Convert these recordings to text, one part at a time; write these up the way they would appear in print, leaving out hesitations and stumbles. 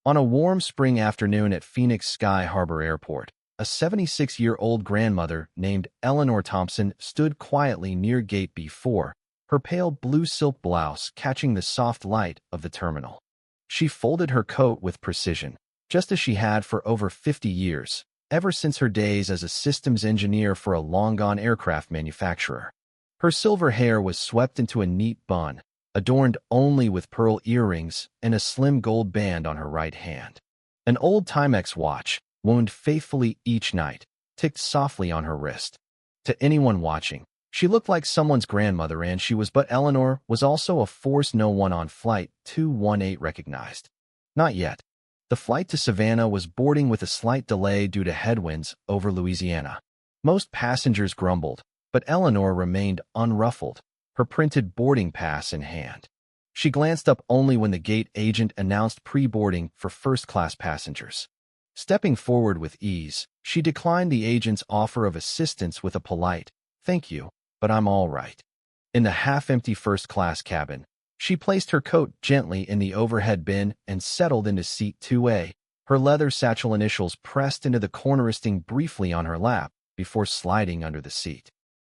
On a warm spring afternoon at Phoenix Sky Harbor Airport, a 76-year-old grandmother named Eleanor Thompson stood quietly near Gate B4, her pale blue silk blouse catching the soft light of the terminal. She folded her coat with precision, just as she had for over 50 years, ever since her days as a systems engineer for a long-gone aircraft manufacturer. Her silver hair was swept into a neat bun, adorned only with pearl earrings and a slim gold band on her right hand. An old Timex watch, wound faithfully each night, ticked softly on her wrist. To anyone watching, she looked like someone's grandmother, and she was, but Eleanor was also a force no one on Flight 218 recognized. Not yet. The flight to Savannah was boarding with a slight delay due to headwinds over Louisiana. Most passengers grumbled, but Eleanor remained unruffled, her printed boarding pass in hand. She glanced up only when the gate agent announced pre-boarding for first-class passengers. Stepping forward with ease, she declined the agent's offer of assistance with a polite, "Thank you, but I'm all right." In the half-empty first-class cabin, she placed her coat gently in the overhead bin and settled into seat 2A, her leather satchel initials pressed into the corner, resting briefly on her lap before sliding under the seat.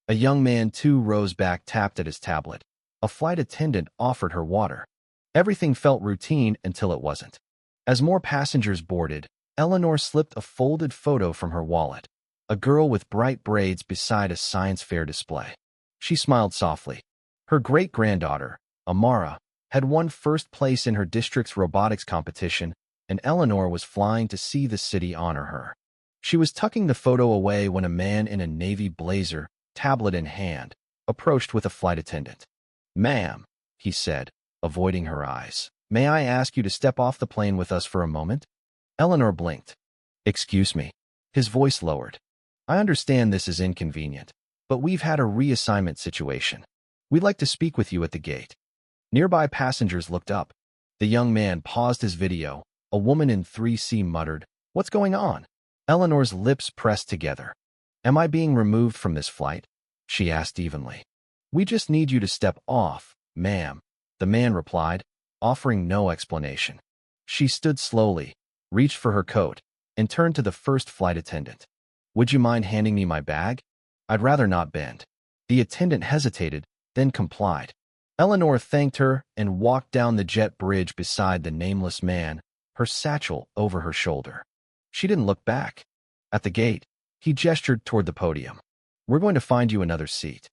A young man 2 rows back tapped at his tablet. A flight attendant offered her water. Everything felt routine until it wasn't. As more passengers boarded, Eleanor slipped a folded photo from her wallet. A girl with bright braids beside a science fair display. She smiled softly. Her great-granddaughter, Amara, had won first place in her district's robotics competition, and Eleanor was flying to see the city honor her. She was tucking the photo away when a man in a navy blazer, tablet in hand, approached with a flight attendant. "Ma'am," he said, avoiding her eyes, "may I ask you to step off the plane with us for a moment?" Eleanor blinked. "Excuse me." His voice lowered. "I understand this is inconvenient, but we've had a reassignment situation. We'd like to speak with you at the gate." Nearby passengers looked up. The young man paused his video. A woman in 3C muttered, "What's going on?" Eleanor's lips pressed together. "Am I being removed from this flight?" she asked evenly. "We just need you to step off, ma'am," the man replied, offering no explanation. She stood slowly, reached for her coat, and turned to the first flight attendant. "Would you mind handing me my bag? I'd rather not bend." The attendant hesitated, then complied. Eleanor thanked her and walked down the jet bridge beside the nameless man, her satchel over her shoulder. She didn't look back. At the gate, he gestured toward the podium. "We're going to find you another seat.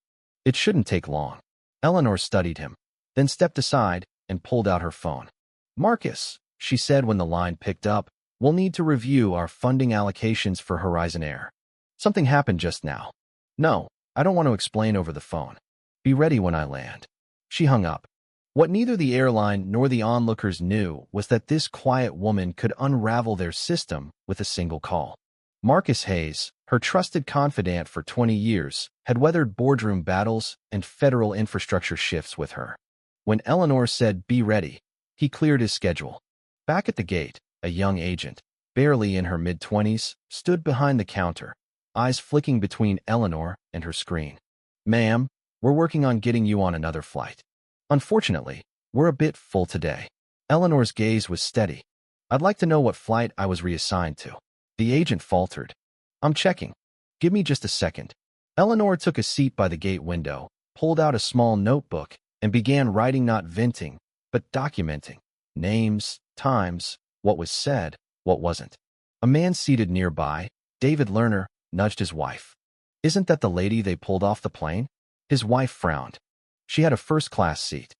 It shouldn't take long." Eleanor studied him, then stepped aside and pulled out her phone. "Marcus," she said when the line picked up, "we'll need to review our funding allocations for Horizon Air. Something happened just now." "No, I don't want to explain over the phone. Be ready when I land." She hung up. What neither the airline nor the onlookers knew was that this quiet woman could unravel their system with a single call. Marcus Hayes, her trusted confidant for 20 years, had weathered boardroom battles and federal infrastructure shifts with her. When Eleanor said, "Be ready," he cleared his schedule. Back at the gate, a young agent, barely in her mid-20s, stood behind the counter, eyes flicking between Eleanor and her screen. "Ma'am, we're working on getting you on another flight. Unfortunately, we're a bit full today." Eleanor's gaze was steady. "I'd like to know what flight I was reassigned to." The agent faltered. "I'm checking. Give me just a second." Eleanor took a seat by the gate window, pulled out a small notebook, and began writing, not venting, but documenting. Names, times, what was said, what wasn't. A man seated nearby, David Lerner, nudged his wife. "Isn't that the lady they pulled off the plane?" His wife frowned. "She had a first-class seat.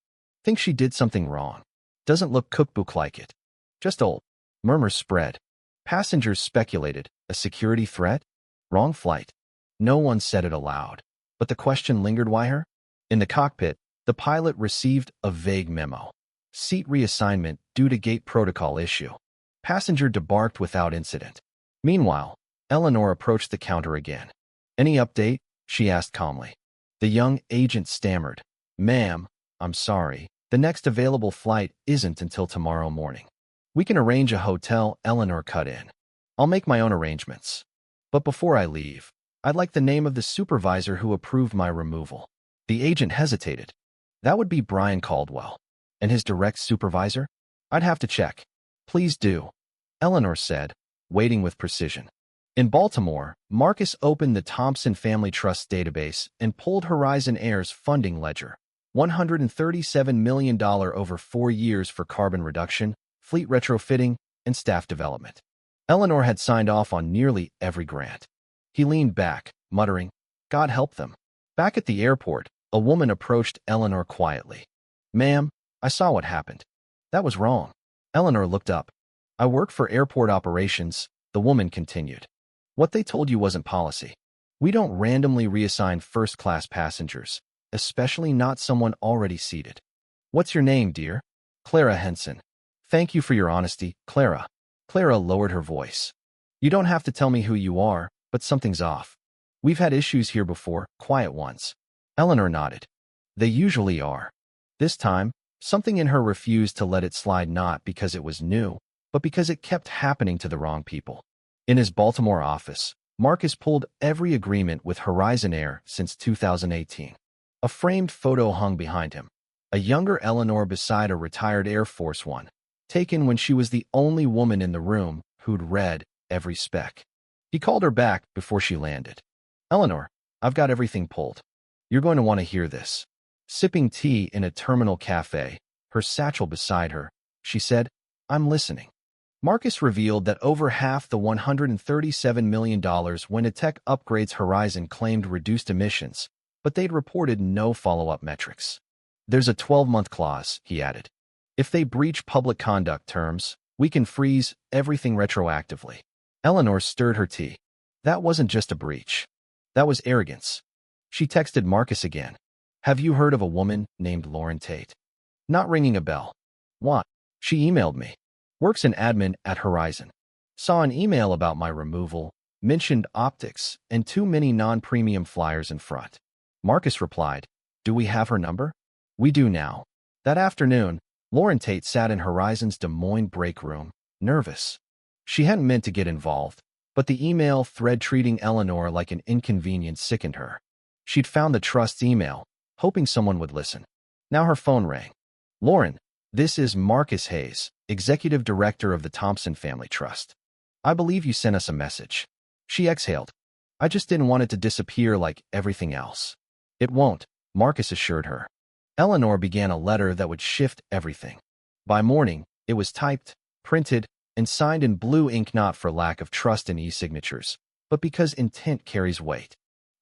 Think she did something wrong. Doesn't look cookbook like it." "Just old." Murmurs spread. Passengers speculated. A security threat? Wrong flight. No one said it aloud, but the question lingered. Why her? In the cockpit, the pilot received a vague memo. Seat reassignment due to gate protocol issue. Passenger debarked without incident. Meanwhile, Eleanor approached the counter again. "Any update?" she asked calmly. The young agent stammered. "Ma'am, I'm sorry. The next available flight isn't until tomorrow morning." "We can arrange a hotel," Eleanor cut in. "I'll make my own arrangements. But before I leave, I'd like the name of the supervisor who approved my removal." The agent hesitated. "That would be Brian Caldwell." "And his direct supervisor?" "I'd have to check." Please do, Eleanor said, waiting with precision. In Baltimore, Marcus opened the Thompson Family Trust database and pulled Horizon Air's funding ledger. $137 million over 4 years for carbon reduction, fleet retrofitting, and staff development. Eleanor had signed off on nearly every grant. He leaned back, muttering, God help them. Back at the airport, a woman approached Eleanor quietly. Ma'am, I saw what happened. That was wrong. Eleanor looked up. I work for airport operations, the woman continued. What they told you wasn't policy. We don't randomly reassign first-class passengers, especially not someone already seated. What's your name, dear? Clara Henson. Thank you for your honesty, Clara. Clara lowered her voice. You don't have to tell me who you are, but something's off. We've had issues here before, quiet ones. Eleanor nodded. They usually are. This time, something in her refused to let it slide, not because it was new, but because it kept happening to the wrong people. In his Baltimore office, Marcus pulled every agreement with Horizon Air since 2018. A framed photo hung behind him. A younger Eleanor beside a retired Air Force One, taken when she was the only woman in the room who'd read every spec. He called her back before she landed. Eleanor, I've got everything pulled. You're going to want to hear this. Sipping tea in a terminal cafe, her satchel beside her, she said, I'm listening. Marcus revealed that over half the $137 million went to tech upgrades. Horizon claimed reduced emissions, but they'd reported no follow-up metrics. There's a 12-month clause, he added. If they breach public conduct terms, we can freeze everything retroactively. Eleanor stirred her tea. That wasn't just a breach. That was arrogance. She texted Marcus again. Have you heard of a woman named Lauren Tate? Not ringing a bell. What? She emailed me. Works in admin at Horizon. Saw an email about my removal, mentioned optics, and too many non-premium flyers in front. Marcus replied, Do we have her number? We do now. That afternoon, Lauren Tate sat in Horizon's Des Moines break room, nervous. She hadn't meant to get involved, but the email thread treating Eleanor like an inconvenience sickened her. She'd found the trust's email, hoping someone would listen. Now her phone rang. Lauren, this is Marcus Hayes, Executive Director of the Thompson Family Trust. I believe you sent us a message. She exhaled. I just didn't want it to disappear like everything else. It won't, Marcus assured her. Eleanor began a letter that would shift everything. By morning, it was typed, printed, and signed in blue ink, not for lack of trust in e-signatures, but because intent carries weight.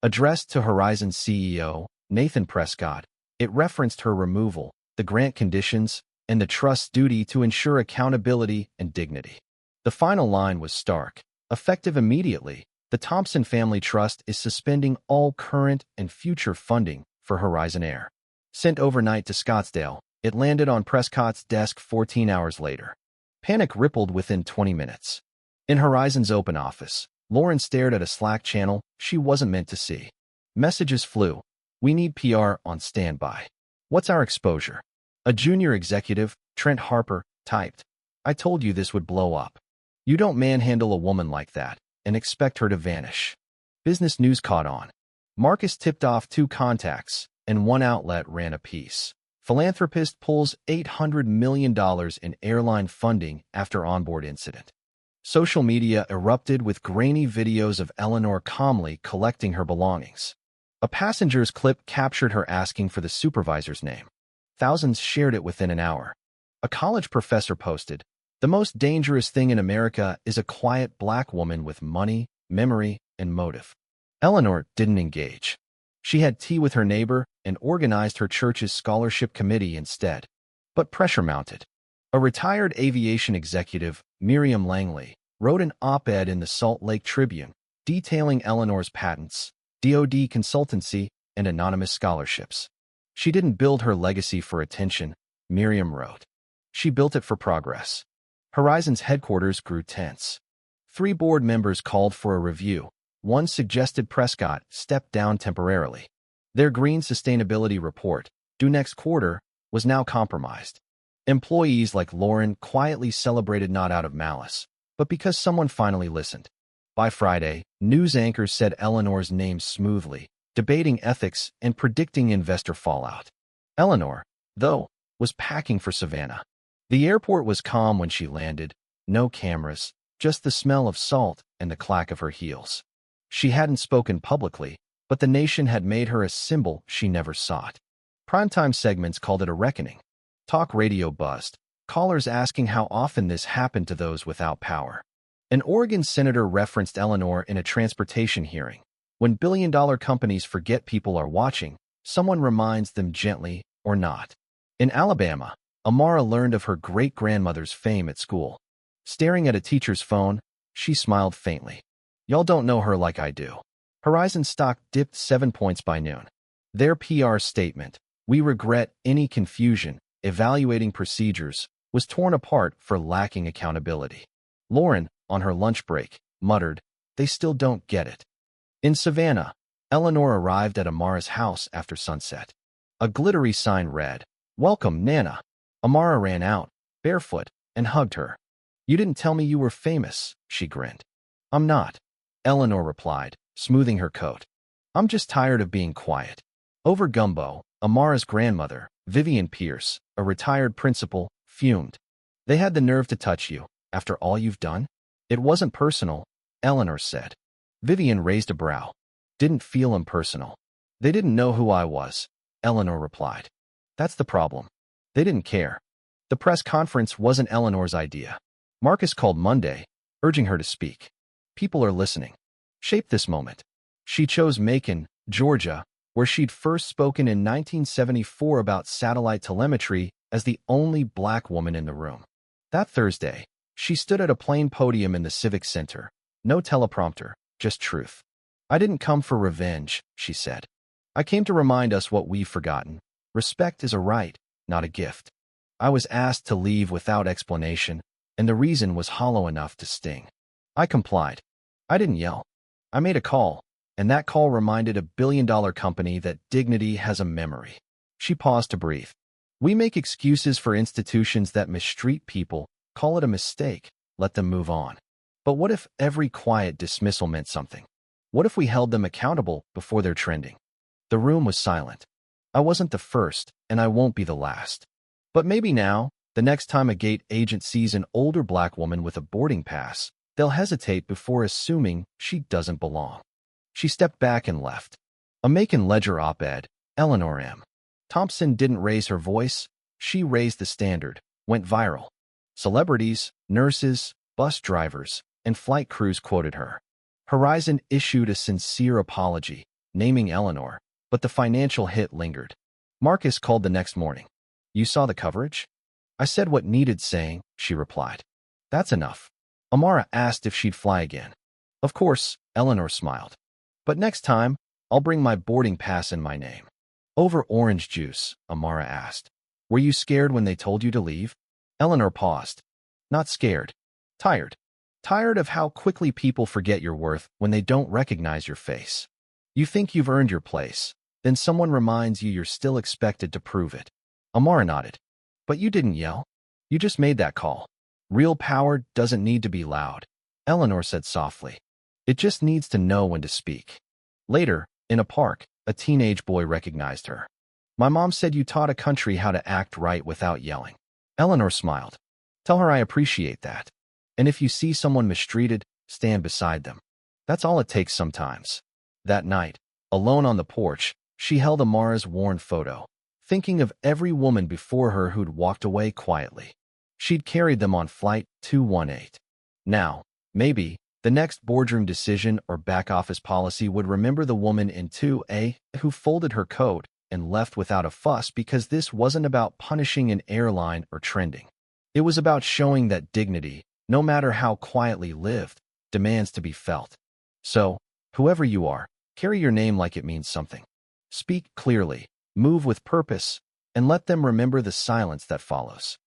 Addressed to Horizon's CEO, Nathan Prescott, it referenced her removal, the grant conditions, and the trust's duty to ensure accountability and dignity. The final line was stark. Effective immediately, the Thompson Family Trust is suspending all current and future funding for Horizon Air. Sent overnight to Scottsdale, it landed on Prescott's desk 14 hours later. Panic rippled within 20 minutes. In Horizon's open office, Lauren stared at a Slack channel she wasn't meant to see. Messages flew. We need PR on standby. What's our exposure? A junior executive, Trent Harper, typed, I told you this would blow up. You don't manhandle a woman like that and expect her to vanish. Business News caught on. Marcus tipped off 2 contacts, and one outlet ran a piece. Philanthropist pulls $800 million in airline funding after onboard incident. Social media erupted with grainy videos of Eleanor calmly collecting her belongings. A passenger's clip captured her asking for the supervisor's name. Thousands shared it within an hour. A college professor posted, The most dangerous thing in America is a quiet black woman with money, memory, and motive. Eleanor didn't engage. She had tea with her neighbor and organized her church's scholarship committee instead. But pressure mounted. A retired aviation executive, Miriam Langley, wrote an op-ed in the Salt Lake Tribune detailing Eleanor's patents, DoD consultancy, and anonymous scholarships. She didn't build her legacy for attention, Miriam wrote. She built it for progress. Horizon's headquarters grew tense. 3 board members called for a review. One suggested Prescott step down temporarily. Their green sustainability report, due next quarter, was now compromised. Employees like Lauren quietly celebrated, not out of malice, but because someone finally listened. By Friday, news anchors said Eleanor's name smoothly, debating ethics and predicting investor fallout. Eleanor, though, was packing for Savannah. The airport was calm when she landed, no cameras, just the smell of salt and the clack of her heels. She hadn't spoken publicly, but the nation had made her a symbol she never sought. Primetime segments called it a reckoning. Talk radio buzzed, callers asking how often this happened to those without power. An Oregon senator referenced Eleanor in a transportation hearing. When billion-dollar companies forget people are watching, someone reminds them gently or not. In Alabama, Amara learned of her great-grandmother's fame at school. Staring at a teacher's phone, she smiled faintly. Y'all don't know her like I do. Horizon stock dipped 7 points by noon. Their PR statement, "We regret any confusion, evaluating procedures," was torn apart for lacking accountability. Lauren, on her lunch break, muttered, "They still don't get it." In Savannah, Eleanor arrived at Amara's house after sunset. A glittery sign read, "Welcome, Nana." Amara ran out, barefoot, and hugged her. "You didn't tell me you were famous," she grinned. "I'm not," Eleanor replied, smoothing her coat. "I'm just tired of being quiet." Over gumbo, Amara's grandmother, Vivian Pierce, a retired principal, fumed. "They had the nerve to touch you, after all you've done?" "It wasn't personal," Eleanor said. Vivian raised a brow. "Didn't feel impersonal." "They didn't know who I was," Eleanor replied. "That's the problem. They didn't care." The press conference wasn't Eleanor's idea. Marcus called Monday, urging her to speak. "People are listening. Shape this moment." She chose Macon, Georgia, where she'd first spoken in 1974 about satellite telemetry as the only black woman in the room. That Thursday, she stood at a plain podium in the Civic Center. No teleprompter, just truth. "I didn't come for revenge," she said. "I came to remind us what we've forgotten. Respect is a right, not a gift." I was asked to leave without explanation, and the reason was hollow enough to sting. I complied. I didn't yell. I made a call, and that call reminded a billion-dollar company that dignity has a memory. She paused to breathe. "We make excuses for institutions that mistreat people, call it a mistake, let them move on. But what if every quiet dismissal meant something? What if we held them accountable before they're trending?" The room was silent. I wasn't the first, and I won't be the last. But maybe now, the next time a gate agent sees an older black woman with a boarding pass, they'll hesitate before assuming she doesn't belong. She stepped back and left. A Macon Ledger op-ed, Eleanor M. Thompson didn't raise her voice. She raised the standard, went viral. Celebrities, nurses, bus drivers, and flight crews quoted her. Horizon issued a sincere apology, naming Eleanor, but the financial hit lingered. Marcus called the next morning. "You saw the coverage?" "I said what needed saying," she replied. "That's enough." Amara asked if she'd fly again. "Of course," Eleanor smiled. "But next time, I'll bring my boarding pass in my name." "Over orange juice?" Amara asked. "Were you scared when they told you to leave?" Eleanor paused. "Not scared. Tired. Tired of how quickly people forget your worth when they don't recognize your face. You think you've earned your place, then someone reminds you you're still expected to prove it." Amara nodded. "But you didn't yell. You just made that call. Real power doesn't need to be loud," Eleanor said softly. "It just needs to know when to speak." Later, in a park, a teenage boy recognized her. "My mom said you taught a country how to act right without yelling." Eleanor smiled. "Tell her I appreciate that. And if you see someone mistreated, stand beside them. That's all it takes sometimes." That night, alone on the porch, she held Amara's worn photo, thinking of every woman before her who'd walked away quietly. She'd carried them on Flight 218. Now, maybe, the next boardroom decision or back-office policy would remember the woman in 2A who folded her coat and left without a fuss, because this wasn't about punishing an airline or trending. It was about showing that dignity, no matter how quietly lived, demands to be felt. So, whoever you are, carry your name like it means something. Speak clearly, move with purpose, and let them remember the silence that follows.